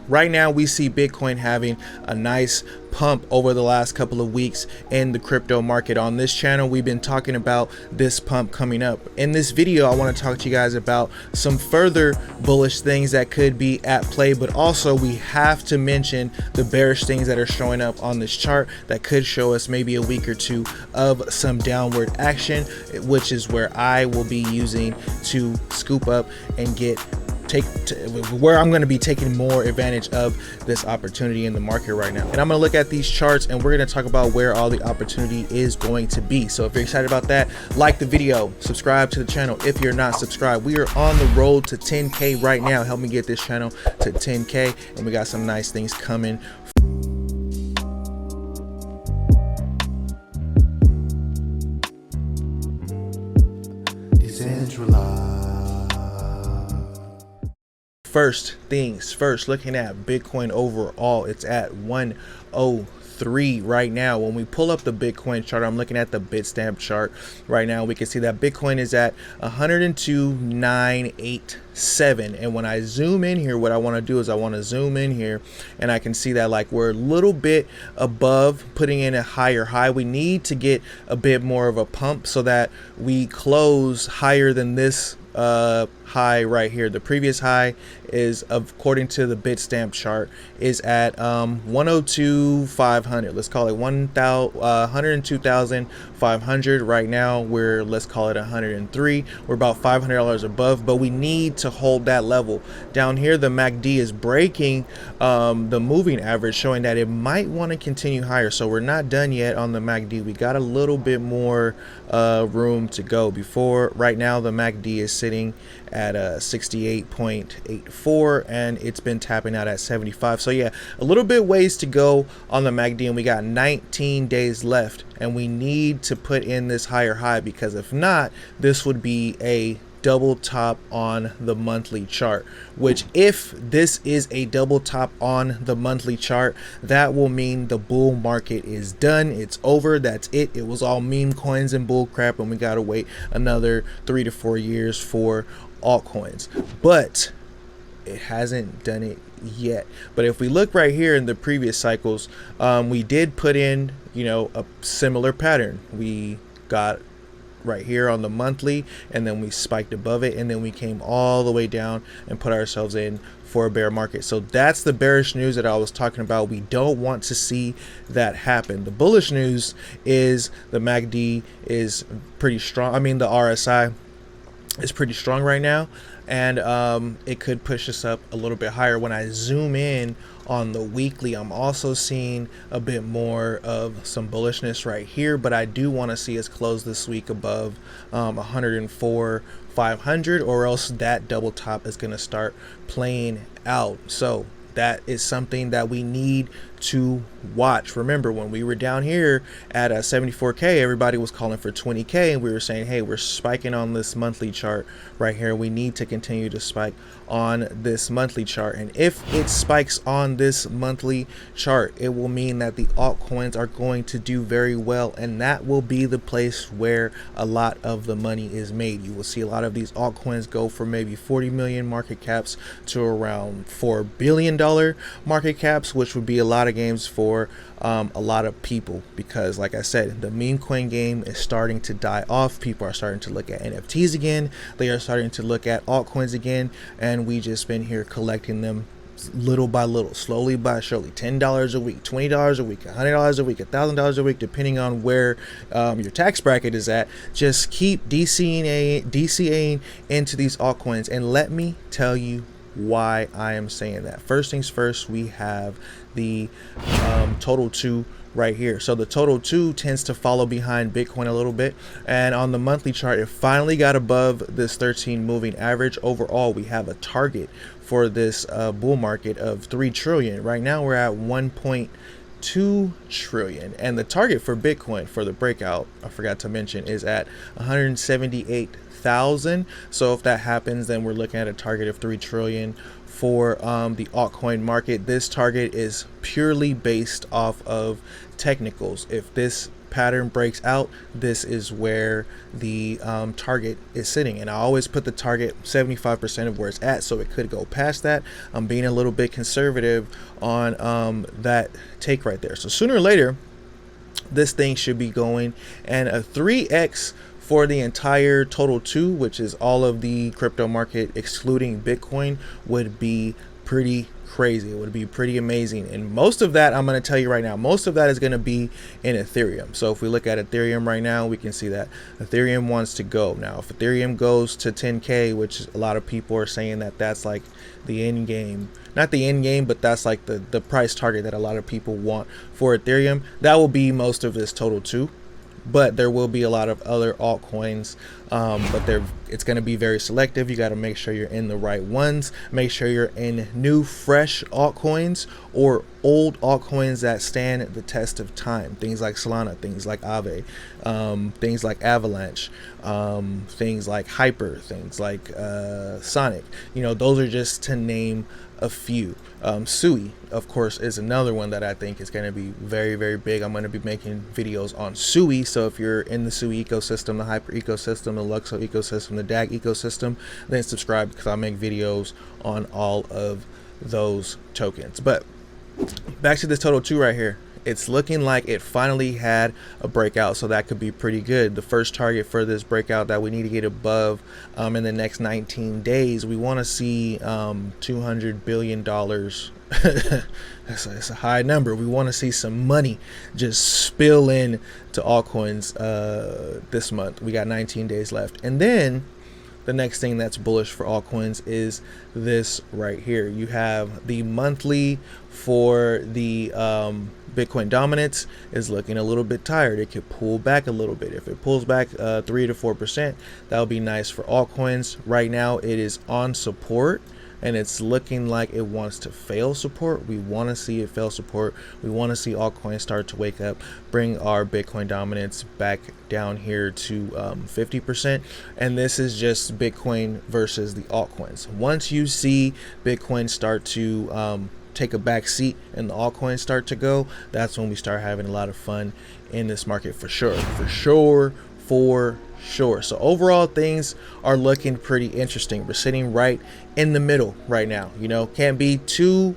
right now we see Bitcoin having a nice pump over the last couple of weeks in the crypto market. On this channel, we've been talking about this pump coming up. In this video, I want to talk to you guys about some further bullish things that could be at play, but also we have to mention the bearish things that are showing up on this chart that could show us maybe a week or two of some downward action, which is where I will be using to scoop up and where I'm going to be taking more advantage of this opportunity in the market right now. And I'm going to look at these charts and we're going to talk about where all the opportunity is going to be. So if you're excited about that, like the video, subscribe to the channel if you're not subscribed. We are on the road to 10K right now. Help me get this channel to 10K, and we got some nice things coming. First things first, looking at Bitcoin overall, it's at 103 right now. When we pull up the Bitcoin chart, I'm looking at the Bitstamp chart right now. We can see that Bitcoin is at 102,987. And when I zoom in here, what I want to do is I want to zoom in here and I can see that like we're a little bit above putting in a higher high. We need to get a bit more of a pump so that we close higher than this high right here. The previous high is, according to the Bitstamp chart, is at 102,500. Let's call it 102,500 right now. Let's call it 103. We're about $500 above, but we need to hold that level. Down here, the MACD is breaking the moving average, showing that it might want to continue higher. So we're not done yet on the MACD. We got a little bit more room to go before. Right now, the MACD is sitting at 68.84 and it's been tapping out at 75. So yeah, a little bit ways to go on the MACD, and we got 19 days left, and we need to put in this higher high, because if not, this would be a double top on the monthly chart, which if this is a double top on the monthly chart, that will mean the bull market is done. It's over. That's it. It was all meme coins and bull crap, and we gotta wait another 3 to 4 years for altcoins. But it hasn't done it yet. But if we look right here in the previous cycles, we did put in, a similar pattern. We got right here on the monthly, and then we spiked above it, and then we came all the way down and put ourselves in for a bear market. So that's the bearish news that I was talking about. We don't want to see that happen. The bullish news is the MACD is pretty strong. I mean, the RSI is pretty strong right now, and it could push us up a little bit higher. When I zoom in on the weekly, I'm also seeing a bit more of some bullishness right here, but I do want to see us close this week above 104,500, or else that double top is going to start playing out. So that is something that we need to watch. Remember, when we were down here at 74K, everybody was calling for 20K, and we were saying, hey, we're spiking on this monthly chart right here. We need to continue to spike on this monthly chart. And if it spikes on this monthly chart, it will mean that the altcoins are going to do very well, and that will be the place where a lot of the money is made. You will see a lot of these altcoins go from maybe 40 million market caps to around $4 billion market caps, which would be a lot of games for a lot of people, because like I said, the meme coin game is starting to die off. People are starting to look at NFTs again. They are starting to look at altcoins again, and we just been here collecting them little by little, slowly by surely. $10 a week, $20 a week, $100 a week, $1,000 a week, depending on where your tax bracket is at. Just keep DCAing into these altcoins, and let me tell you why I am saying that. First things first, we have the total 2 right here. So the total 2 tends to follow behind Bitcoin a little bit, and on the monthly chart, it finally got above this 13 moving average. Overall, we have a target for this bull market of 3 trillion. Right now we're at 1.2 trillion, and the target for Bitcoin for the breakout, I forgot to mention, is at 178,000. So if that happens, then we're looking at a target of 3 trillion for the altcoin market. This target is purely based off of technicals. If this pattern breaks out, this is where the target is sitting, and I always put the target 75% of where it's at, so it could go past that. I'm being a little bit conservative on that take right there. So sooner or later, this thing should be going, and a 3x for the entire total 2, which is all of the crypto market excluding Bitcoin, would be pretty crazy. It would be pretty amazing. And most of that, I'm going to tell you right now, most of that is going to be in Ethereum. So if we look at Ethereum right now, we can see that Ethereum wants to go. Now, if Ethereum goes to 10K, which a lot of people are saying that that's like the end game, not the end game, but that's like the price target that a lot of people want for Ethereum, that will be most of this total 2. But there will be a lot of other altcoins, but it's going to be very selective. You got to make sure you're in the right ones. Make sure you're in new, fresh altcoins or old altcoins that stand the test of time. Things like Solana, things like Aave, things like Avalanche, things like Hyper, things like Sonic. You know, those are just to name a few. Sui, of course, is another one that I think is going to be very, very big. I'm going to be making videos on Sui. So if you're in the Sui ecosystem, the Hyper ecosystem, the Luxo ecosystem, the DAG ecosystem, then subscribe, because I'll make videos on all of those tokens. But back to this total 2 right here. It's looking like it finally had a breakout, so that could be pretty good. The first target for this breakout that we need to get above in the next 19 days, we want to see $200 billion. That's a high number. We want to see some money just spill in to altcoins this month. We got 19 days left. And then the next thing that's bullish for altcoins is this right here. You have the monthly for the Bitcoin dominance is looking a little bit tired. It could pull back a little bit. If it pulls back 3 to 4%, that would be nice for altcoins. Right now it is on support, and it's looking like it wants to fail support. We want to see it fail support. We want to see altcoins start to wake up, bring our Bitcoin dominance back down here to 50%. And this is just Bitcoin versus the altcoins. Once you see Bitcoin start to take a back seat and the altcoins start to go, that's when we start having a lot of fun in this market, for sure. So overall, things are looking pretty interesting. We're sitting right in the middle right now. You know, can't be too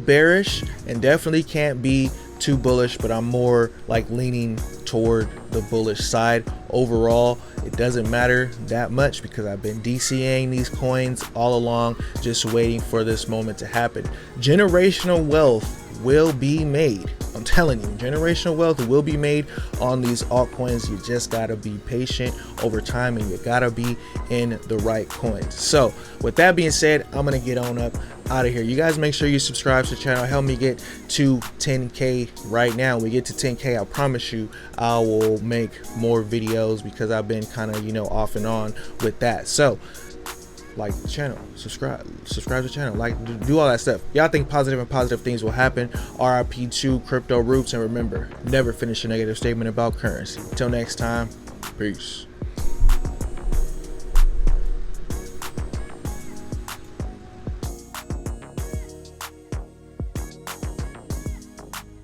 bearish and definitely can't be too bullish, but I'm more like leaning toward the bullish side. Overall, it doesn't matter that much because I've been DCAing these coins all along, just waiting for this moment to happen. Generational wealth will be made. I'm telling you, generational wealth will be made on these altcoins. You just gotta be patient over time, and you gotta be in the right coins. So with that being said, I'm gonna get on up out of here. You guys make sure you subscribe to the channel. Help me get to 10K right now. When we get to 10K, I promise you I will make more videos, because I've been kind of, you know, off and on with that. So like the channel, subscribe to the channel, like, do all that stuff. Y'all think positive and positive things will happen. RIP to crypto roots, and remember, never finish a negative statement about currency. Until next time, peace.